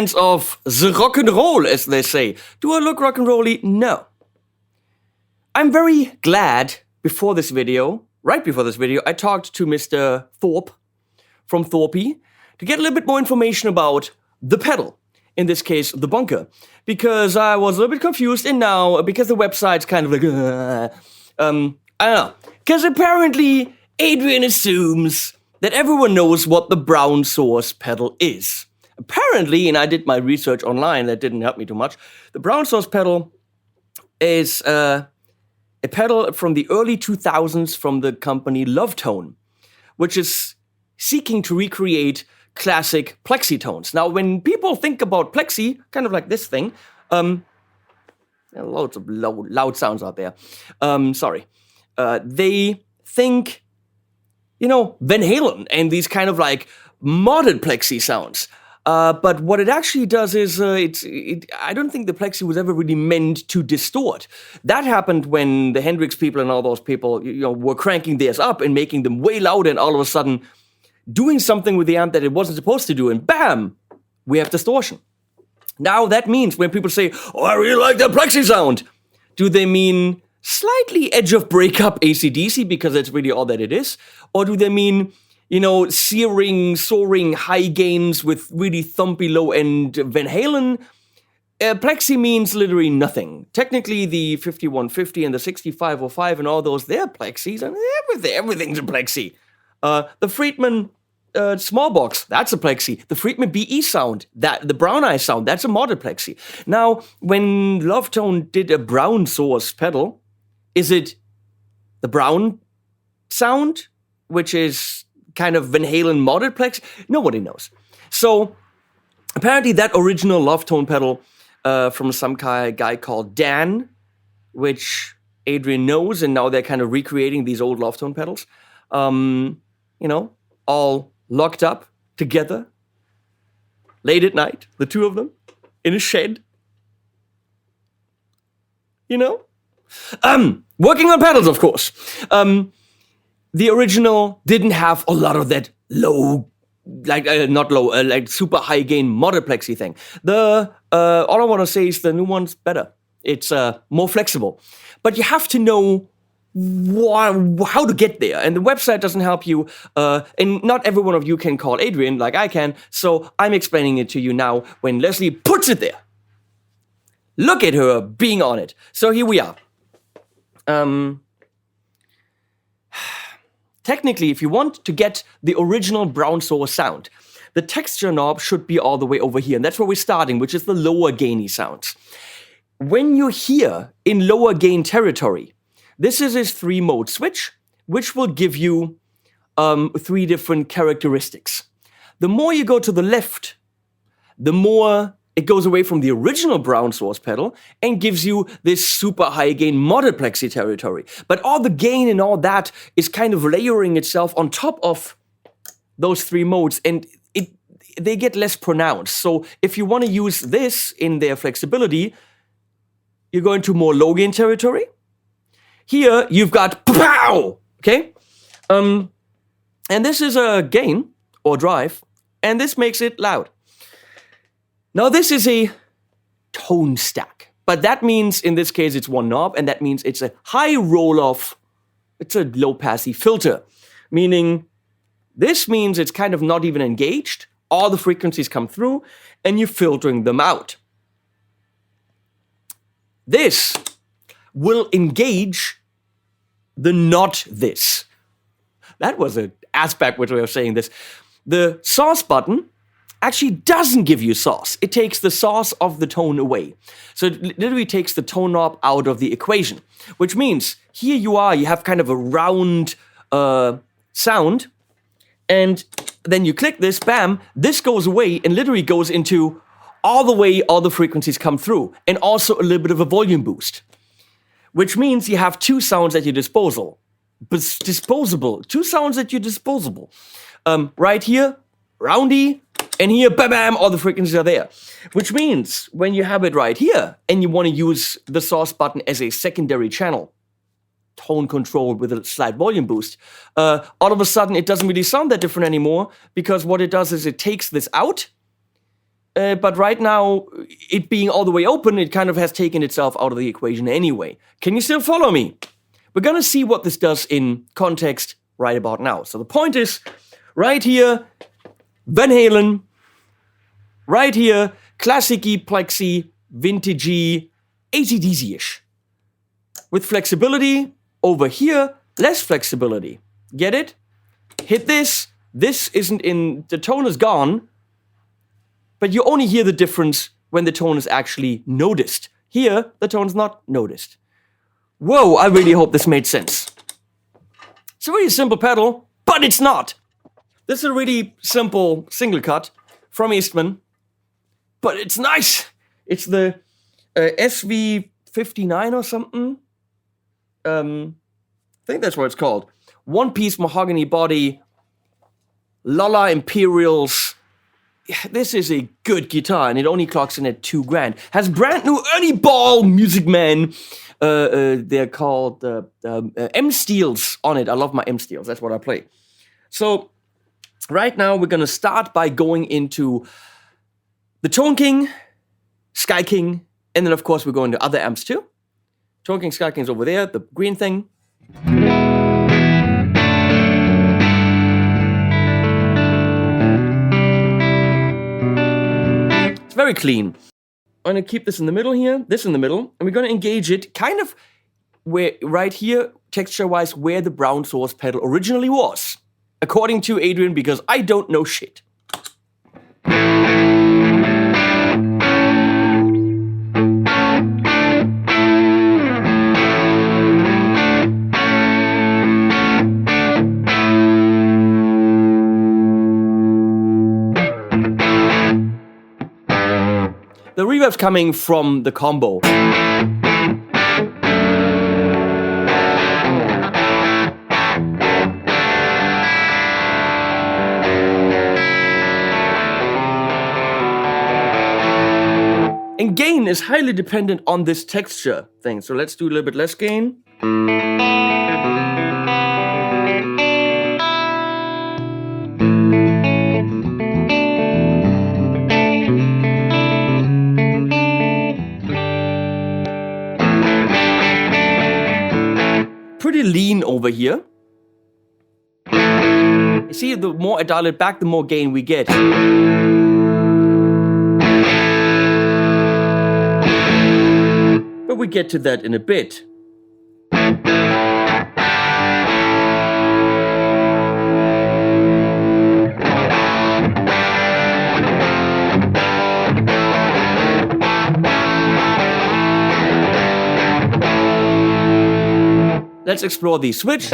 fans of the rock and roll, as they say. Do I look rock and rolly? No. I'm very glad before this video, right before this video, I talked to Mr. Thorpe from Thorpy to get a little bit more information about the pedal. In this case, the bunker. Because I was a little bit confused, and now, because the website's kind of like, I don't know. Because apparently, Adrian assumes that everyone knows what the brown source pedal is. Apparently, and I did my research online, that didn't help me too much, the brown source pedal is a pedal from the early 2000s from the company Lovetone, which is seeking to recreate classic plexi tones. Now, when people think about plexi, kind of like this thing, loads of loud sounds out there. Sorry. They think, Van Halen and these kind of like modded plexi sounds. But what it actually does is, I don't think the plexi was ever really meant to distort. That happened when the Hendrix people and all those people, were cranking theirs up and making them way louder, and all of a sudden doing something with the amp that it wasn't supposed to do, and bam, we have distortion. Now that means when people say, "Oh, I really like that plexi sound," do they mean slightly edge of breakup AC/DC because that's really all that it is, or do they mean searing, soaring high gains with really thumpy low-end Van Halen? Plexi means literally nothing. Technically, the 5150 and the 6505 and all those, they're plexis, and everything's a plexi. The Friedman small box, that's a plexi. The Friedman BE sound, the Brown Eye sound, that's a modded plexi. Now, when Lovetone did a brown source pedal, is it the brown sound, which is kind of Van Halen modded plexi? Nobody knows. So apparently that original Lovetone pedal from some guy called Dan, which Adrian knows, and now they're kind of recreating these old Lovetone pedals, all locked up together, late at night, the two of them, in a shed. Working on pedals, of course. The original didn't have a lot of that super high gain modded plexi thing. All I want to say is the new one's better. It's more flexible. But you have to know how to get there, and the website doesn't help you, and not every one of you can call Adrian like I can, so I'm explaining it to you now when Leslie puts it there. Look at her being on it. So here we are. Technically, if you want to get the original brown source sound, the texture knob should be all the way over here, and that's where we're starting, which is the lower gainy sounds. When you're here in lower gain territory, this is his 3-mode switch, which will give you 3 different characteristics. The more you go to the left, the more it goes away from the original brown source pedal and gives you this super high gain modded plexi territory. But all the gain and all that is kind of layering itself on top of those 3 modes, and they get less pronounced. So if you want to use this in their flexibility, you're going to more low gain territory. Here, you've got pow, okay? And this is a gain, or drive, and this makes it loud. Now, this is a tone stack, but that means, in this case, it's 1 knob, and that means it's a high roll-off, it's a low-passy filter, meaning this means it's kind of not even engaged, all the frequencies come through, and you're filtering them out. This will engage the not this. That was an ass-backwards way of saying this. The sauce button actually doesn't give you sauce. It takes the sauce of the tone away. So it literally takes the tone knob out of the equation, which means here you have kind of a round sound, and then you click this, bam, this goes away and literally goes into all the way all the frequencies come through, and also a little bit of a volume boost. Which means you have 2 sounds at your disposal. Two sounds at your disposal. Right here, roundy, and here, bam, all the frequencies are there. Which means when you have it right here, and you want to use the sauce button as a secondary channel, tone control with a slight volume boost, all of a sudden it doesn't really sound that different anymore, because what it does is it takes this out, but right now, it being all the way open, it kind of has taken itself out of the equation anyway. Can you still follow me? We're gonna see what this does in context right about now. So the point is, right here, Van Halen, right here, classic-y, plexi, vintagey, AC/DC-ish. With flexibility, over here, less flexibility. Get it? Hit this. This isn't in, the tone is gone, but you only hear the difference when the tone is actually noticed. Here, the tone's not noticed. Whoa, I really hope this made sense. It's a really simple pedal, but it's not. This is a really simple single cut from Eastman, but it's nice. It's the SV59 or something. I think that's what it's called. One-piece mahogany body, Lollar Imperials. This is a good guitar, and it only clocks in at $2,000. Has brand new Ernie Ball Music Man. They're called M Steels on it. I love my M Steels. That's what I play. So right now we're gonna start by going into the Toneking Sky King, and then of course we're going to other amps too. Toneking Sky King's over there, the green thing. It's very clean. I'm gonna keep this in the middle here, this in the middle, and we're gonna engage it kind of where, right here, texture-wise, where the brown source pedal originally was. According to Adrian, because I don't know shit. The reverb's coming from the combo. And gain is highly dependent on this texture thing. So let's do a little bit less gain. Pretty lean over here. You see, the more I dial it back, the more gain we get. But we get to that in a bit. Let's explore the switch.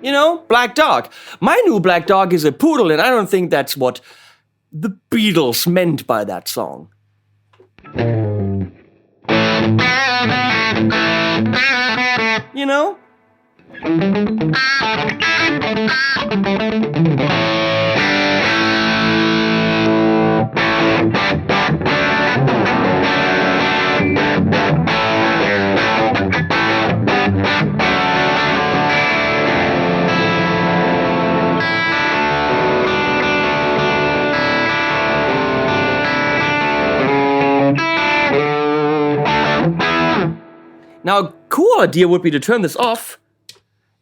You know, Black Dog. My new Black Dog is a poodle, and I don't think that's what the Beatles meant by that song. You know? Now, a cool idea would be to turn this off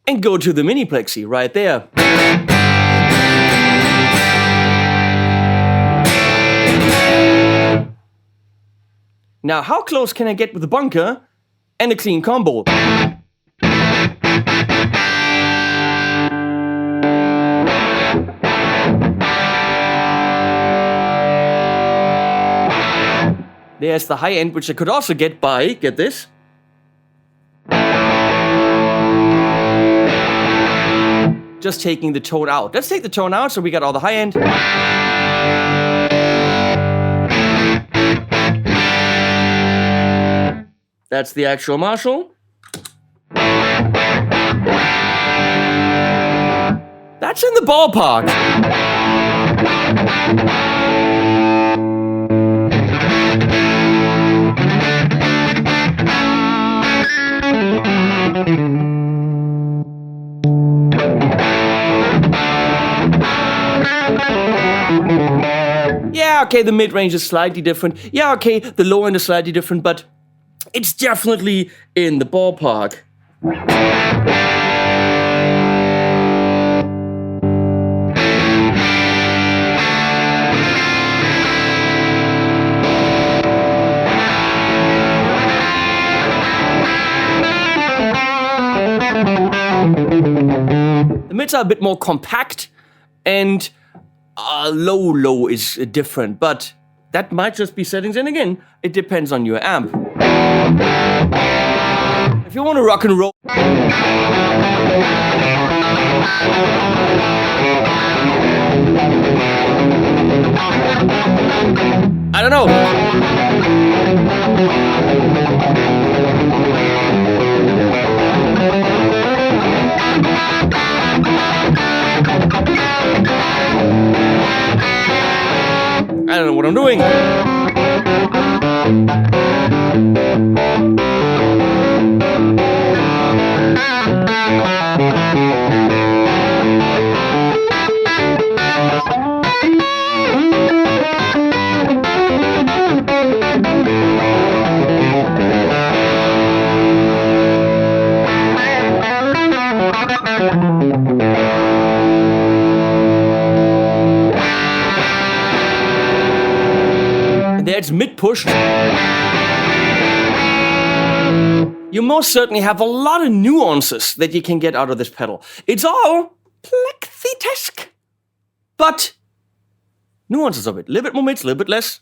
and go to the mini-plexi right there. Now, how close can I get with the bunker and a clean combo? There's the high end, which I could also get by, get this, just taking the tone out. Let's take the tone out so we got all the high end. That's the actual Marshall. That That's in the ballpark. Yeah, okay, the mid-range is slightly different. Yeah, okay, the low end is slightly different, but it's definitely in the ballpark. The mids are a bit more compact, and low is different, but that might just be settings, and again, it depends on your amp. If you want to rock and roll, I don't know. I don't know what I'm doing. There it's mid-pushed. You most certainly have a lot of nuances that you can get out of this pedal. It's all plexi-esque, but nuances of it. A little bit more mids, a little bit less.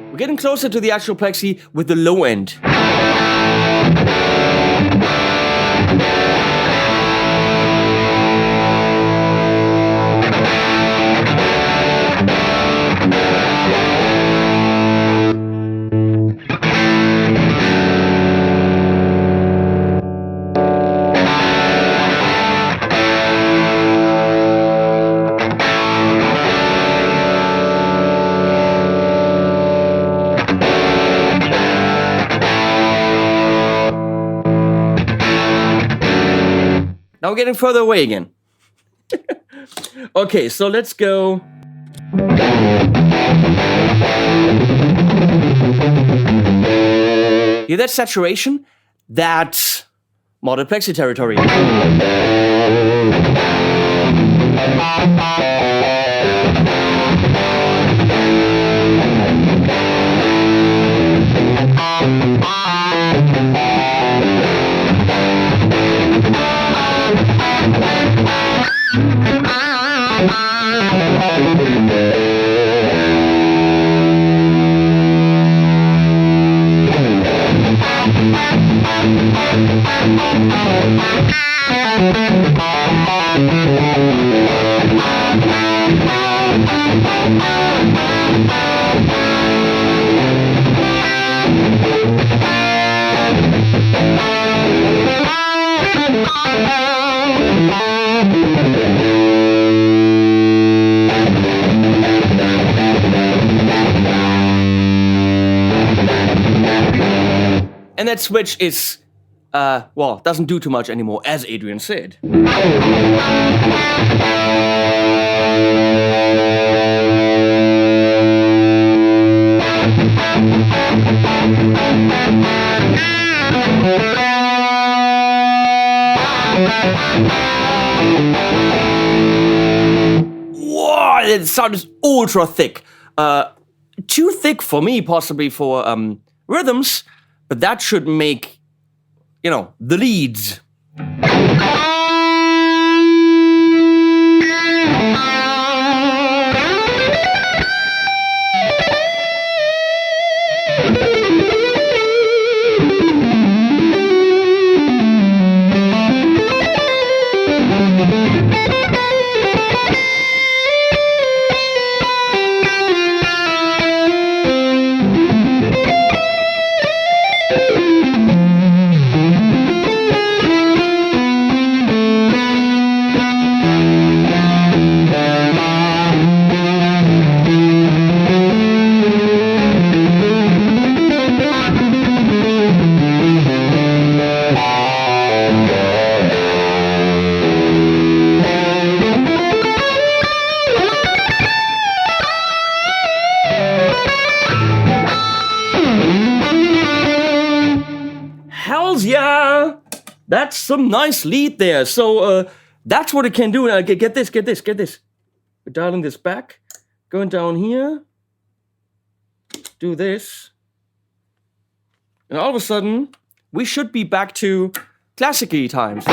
We're getting closer to the actual plexi with the low end. Now we're getting further away again. Okay, so let's go. Hear that saturation? That's modded plexi territory. And that switch is, well, doesn't do too much anymore, as Adrian said. Whoa, the sound is ultra thick. Too thick for me, possibly for rhythms, but that should make, you know, the leads. That's some nice lead there. So that's what it can do. Get this. We're dialing this back. Going down here. Do this. And all of a sudden, we should be back to classic-y times.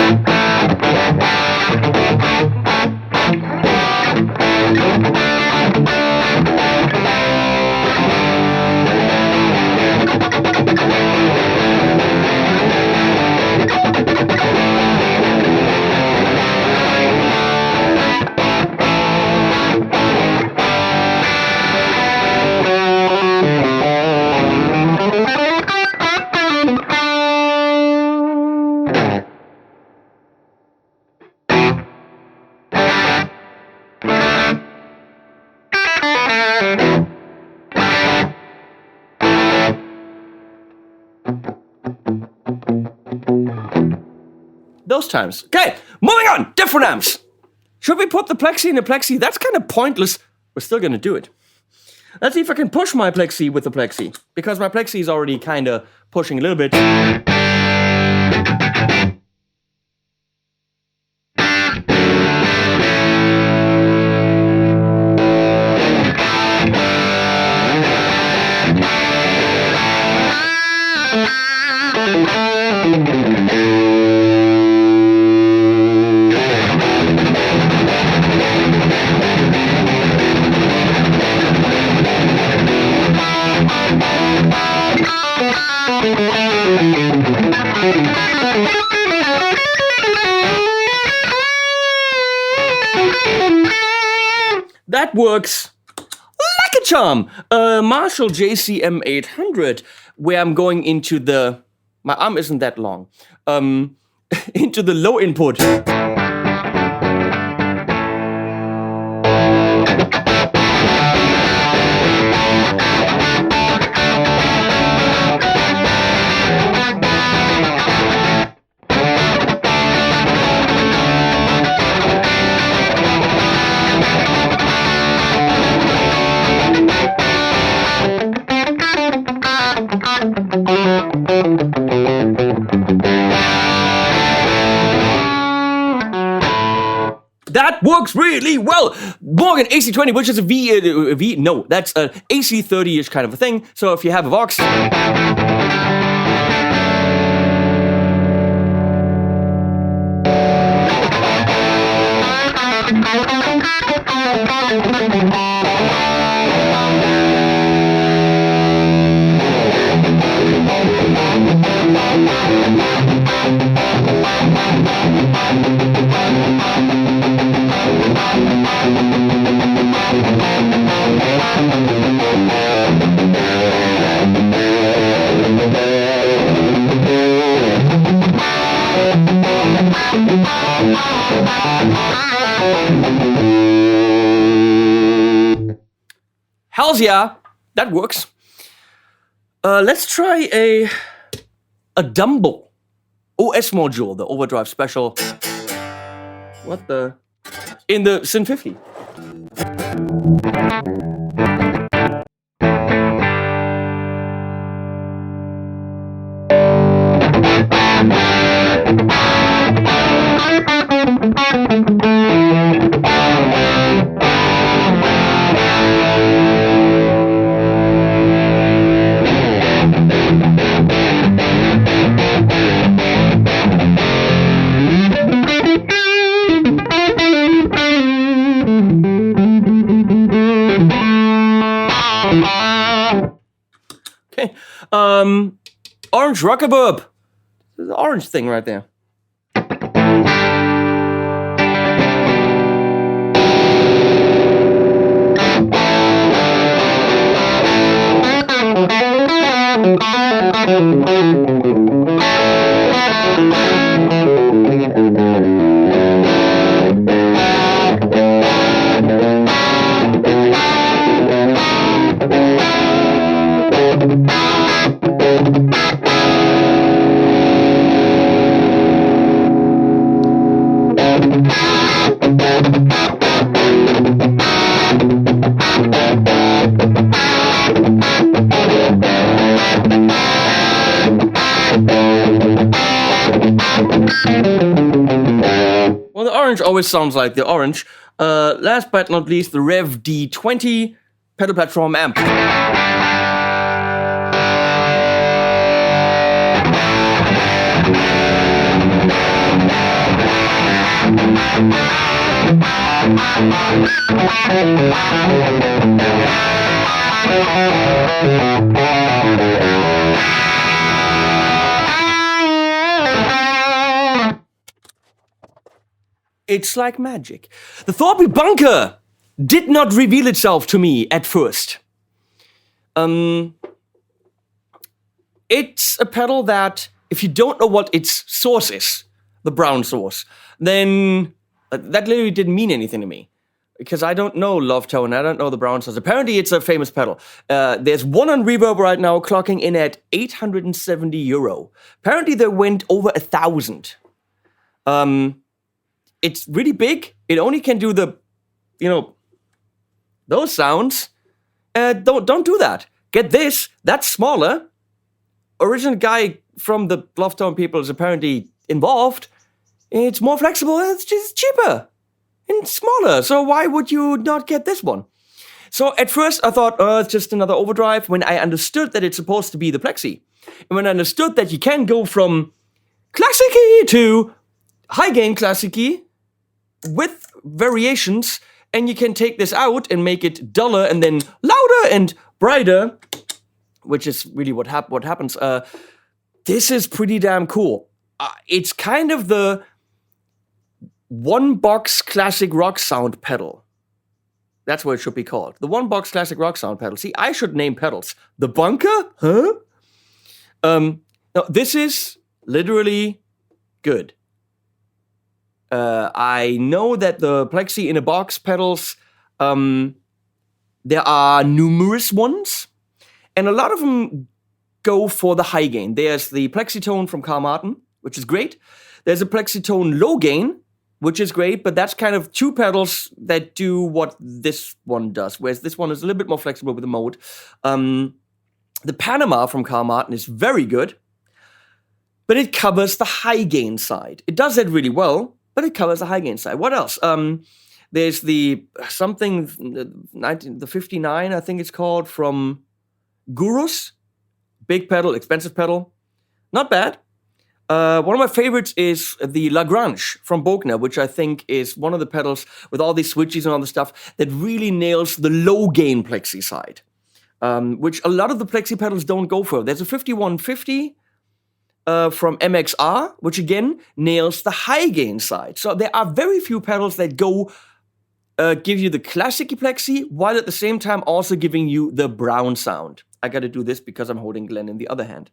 Those times. Okay, moving on. Different amps. Should we put the plexi in the plexi? That's kind of pointless. We're still going to do it. Let's see if I can push my plexi with the plexi. Because my plexi is already kind of pushing a little bit. That works like a charm. Marshall JCM 800, where I'm going into the... My arm isn't that long. Into the low input. That works really well. Morgan AC20, which is that's an AC30-ish kind of a thing. So if you have a Vox... Hells yeah, that works. Let's try a Dumble OS module, the overdrive special. What the? In the Syn 50. Okay, Orange Rockerverb. The orange thing right there. always sounds like the orange. Last but not least, the Revv D20 pedal platform amp. It's like magic. The Thorpy bunker did not reveal itself to me at first. It's a pedal that, if you don't know what its source is, the brown source, then that literally didn't mean anything to me. Because I don't know Lovetone, I don't know the brown source. Apparently it's a famous pedal. There's one on Reverb right now clocking in at €870. Apparently they went over 1,000. It's really big. It only can do the, those sounds. Don't do that. Get this. That's smaller. Original guy from the Lovetone people is apparently involved. It's more flexible and it's just cheaper and smaller. So why would you not get this one? So at first I thought, it's just another overdrive. When I understood that it's supposed to be the plexi, and when I understood that you can go from classic-y to high-gain classic-y with variations, and you can take this out and make it duller and then louder and brighter, which is really what happens. This is pretty damn cool. It's kind of the one-box classic rock sound pedal. That's what it should be called. The one-box classic rock sound pedal. See, I should name pedals. The bunker? Huh? No, this is literally good. I know that the plexi in a box pedals, there are numerous ones, and a lot of them go for the high gain. There's the Plexitone from Thomann, which is great. There's a Plexitone low gain, which is great, but that's kind of two pedals that do what this one does, whereas this one is a little bit more flexible with the mode. The Panama from Thomann is very good, but it covers the high gain side. It does that really well, but it covers the high gain side. What else? There's the 59, I think it's called, from Gurus. Big pedal, expensive pedal. Not bad. One of my favorites is the Lagrange from Bogner, which I think is one of the pedals with all these switches and all the stuff that really nails the low gain plexi side, which a lot of the plexi pedals don't go for. There's a 5150 from MXR, which again nails the high gain side. So there are very few pedals that go give you the classic plexi while at the same time also giving you the brown sound. I got to do this because I'm holding Glenn in the other hand.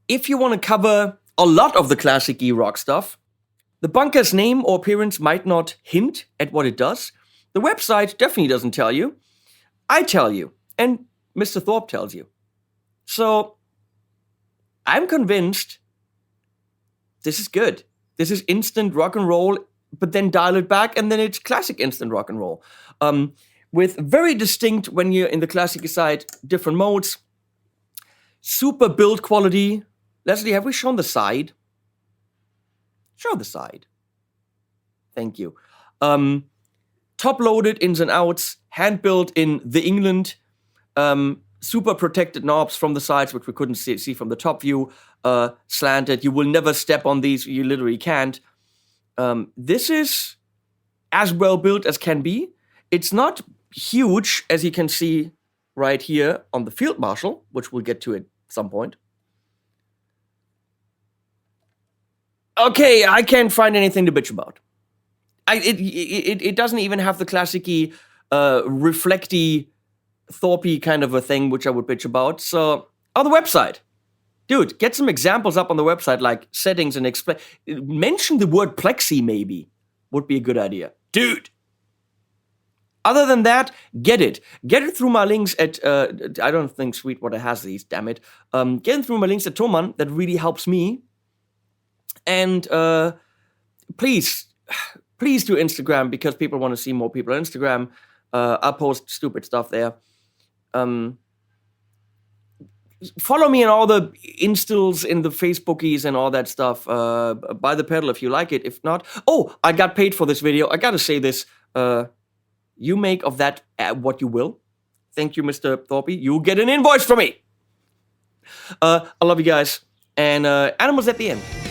If you want to cover a lot of the classic rock stuff, the bunker's name or appearance might not hint at what it does. The website definitely doesn't tell you. I tell you, and Mr. Thorpe tells you. So I'm convinced this is good. This is instant rock and roll, but then dial it back, and then it's classic instant rock and roll. With very distinct, when you're in the classic side, different modes. Super build quality. Leslie, have we shown the side? Show the side. Thank you. Top-loaded ins and outs, hand-built in the England. Super protected knobs from the sides, which we couldn't see from the top view. Slanted. You will never step on these. You literally can't. This is as well built as can be. It's not huge, as you can see right here on the Field Marshal, which we'll get to at some point. Okay, I can't find anything to bitch about. It doesn't even have the classic-y, reflecty, Thorpy kind of a thing, which I would bitch about. So, on the website. Dude, get some examples up on the website, like settings and explain. Mention the word plexi, maybe. Would be a good idea. Dude! Other than that, get it. Get it through my links at, I don't think Sweetwater has these, damn it. Get it through my links at Thomann. That really helps me. And please do Instagram, because people want to see more people on Instagram. I'll post stupid stuff there. follow me in all the instills in the Facebookies and all that stuff. Buy the pedal if you like it. If not, oh, I got paid for this video. I gotta say this. You make of that what you will. Thank you, Mr. Thorpy. You'll get an invoice from me. I love you guys. And animals at the end.